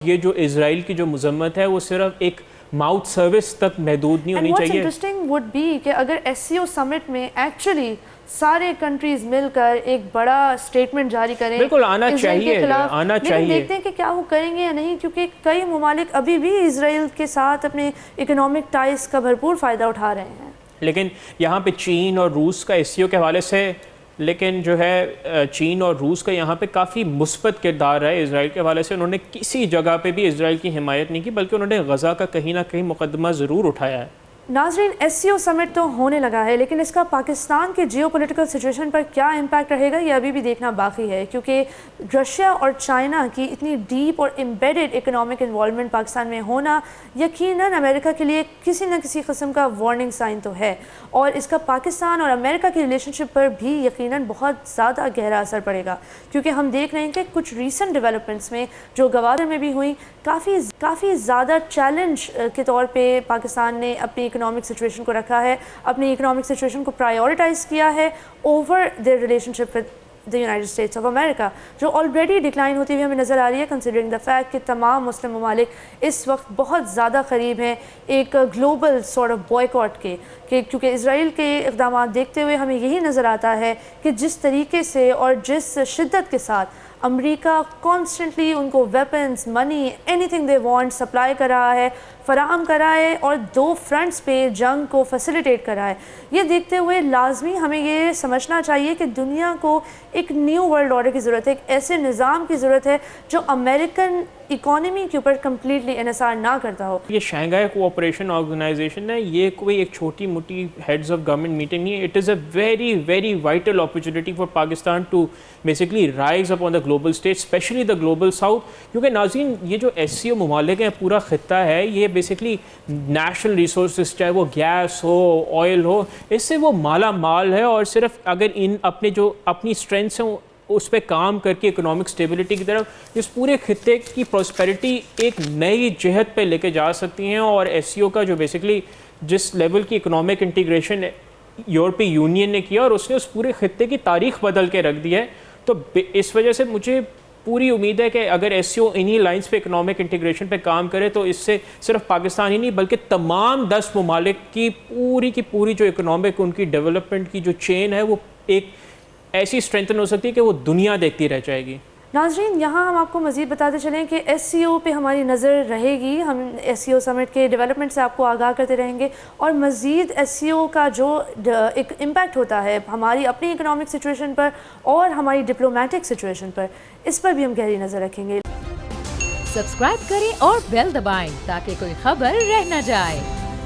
یہ جو اسرائیل کی جو مذمت ہے وہ صرف ایک ماؤتھ سروس تک محدود نہیں ہونی چاہیے. انٹرسٹنگ وڈ بی کہ اگر ایس سی او سمٹ میں ایکچولی سارے کنٹریز مل کر ایک بڑا سٹیٹمنٹ جاری کریں, بالکل آنا چاہیے, لیکن دیکھتے ہیں کہ کیا وہ کریں گے یا نہیں, کیونکہ کئی ممالک ابھی بھی اسرائیل کے ساتھ اپنے اکنامک ٹائز کا بھرپور فائدہ اٹھا رہے ہیں. لیکن یہاں پہ چین اور روس کا ایس سی او کے حوالے سے لیکن جو ہے چین اور روس کا یہاں پہ کافی مثبت کردار ہے اسرائیل کے حوالے سے. انہوں نے کسی جگہ پہ بھی اسرائیل کی حمایت نہیں کی, بلکہ انہوں نے غزہ کا کہیں نہ کہیں مقدمہ ضرور اٹھایا ہے. ناظرین, ایس سی او سمٹ تو ہونے لگا ہے, لیکن اس کا پاکستان کے جیو پولیٹیکل سچویشن پر کیا امپیکٹ رہے گا یہ ابھی بھی دیکھنا باقی ہے, کیونکہ رشیا اور چائنا کی اتنی ڈیپ اور امبیڈڈ اکنامک انوالومنٹ پاکستان میں ہونا یقیناً امریکہ کے لیے کسی نہ کسی قسم کا وارننگ سائن تو ہے, اور اس کا پاکستان اور امریکہ کی ریلیشن شپ پر بھی یقیناً بہت زیادہ گہرا اثر پڑے گا, کیونکہ ہم دیکھ رہے ہیں کہ کچھ ریسنٹ ڈیولپمنٹس میں جو گوادر میں بھی ہوئیں کافی زیادہ چیلنج کے طور پہ پاکستان نے اپنی اکنامک سچویشن کو رکھا ہے, اپنی اکنامک سچویشن کو پرائیورٹائز کیا ہے over there relation ship with the United States of America, جو آلریڈی ڈکلائن ہوتی ہوئی ہمیں نظر آ رہی ہے, کنسیڈرنگ دا فیکٹ کہ تمام مسلم ممالک اس وقت بہت زیادہ قریب ہیں ایک گلوبل سارٹ آف بوائیکاٹ کے, کیونکہ اسرائیل کے اقدامات دیکھتے ہوئے ہمیں یہی نظر آتا ہے کہ جس طریقے سے اور جس شدت کے ساتھ امریکہ کانسٹنٹلی ان کو weapons, money, any thing they want supply کر رہا ہے, فراہم کر رہا ہے, اور دو فرنٹس پہ جنگ کو فیسیلیٹیٹ کر رہا ہے. یہ دیکھتے ہوئے لازمی ہمیں یہ سمجھنا چاہیے کہ دنیا کو ایک نیو ورلڈ آرڈر کی ضرورت ہے, ایک ایسے نظام کی ضرورت ہے جو امریکن اکانومی کے اوپر کمپلیٹلی انحصار نہ کرتا ہو. یہ شنگھائی کوآپریشن آرگنائزیشن ہے, یہ کوئی ایک چھوٹی موٹی ہیڈز آف گورنمنٹ میٹنگ نہیں ہے. It is a very very vital opportunity for Pakistan to basically rise up on the global stage, especially the global south. کیونکہ ناظرین یہ جو ایس سی او ممالک ہیں, پورا خطہ ہے, یہ بیسکلی نیشنل ریسورسز چاہے وہ گیس ہو, آئل ہو, اس سے وہ مالا مال ہے, اور صرف اگر ان اپنے جو اپنی اسٹرینتھس ہیں اس پہ کام کر کے اکنامک اسٹیبلٹی کی طرف اس پورے خطے کی پراسپیرٹی ایک نئی جہت پہ لے کے جا سکتی ہیں. اور ایس سی او کا جو بیسکلی جس لیول کی اکنامک انٹیگریشن یورپی یونین نے کیا, اور اس نے اس پورے خطے کی تاریخ بدل کے رکھ دی ہے, تو اس وجہ سے مجھے پوری امید ہے کہ اگر ایس سی او انہی لائنز پہ اکنامک انٹیگریشن پہ کام کرے تو اس سے صرف پاکستان ہی نہیں بلکہ تمام 10 ممالک کی پوری جو اکنامک ان کی ڈیولپمنٹ کی جو چین ہے وہ ایک ایسی اسٹرینتھن ہو سکتی ہے کہ وہ دنیا دیکھتی رہ جائے گی. ناظرین, یہاں ہم آپ کو مزید بتاتے چلیں کہ ایس سی او پہ ہماری نظر رہے گی, ہم ایس سی او سمٹ کے ڈیولپمنٹ سے آپ کو آگاہ کرتے رہیں گے, اور مزید ایس سی او کا جو ایک امپیکٹ ہوتا ہے ہماری اپنی اکنامک سچویشن پر اور ہماری ڈپلومیٹک سچویشن پر, اس پر بھی ہم گہری نظر رکھیں گے. سبسکرائب کریں اور بیل دبائیں تاکہ کوئی خبر رہ نہ جائے.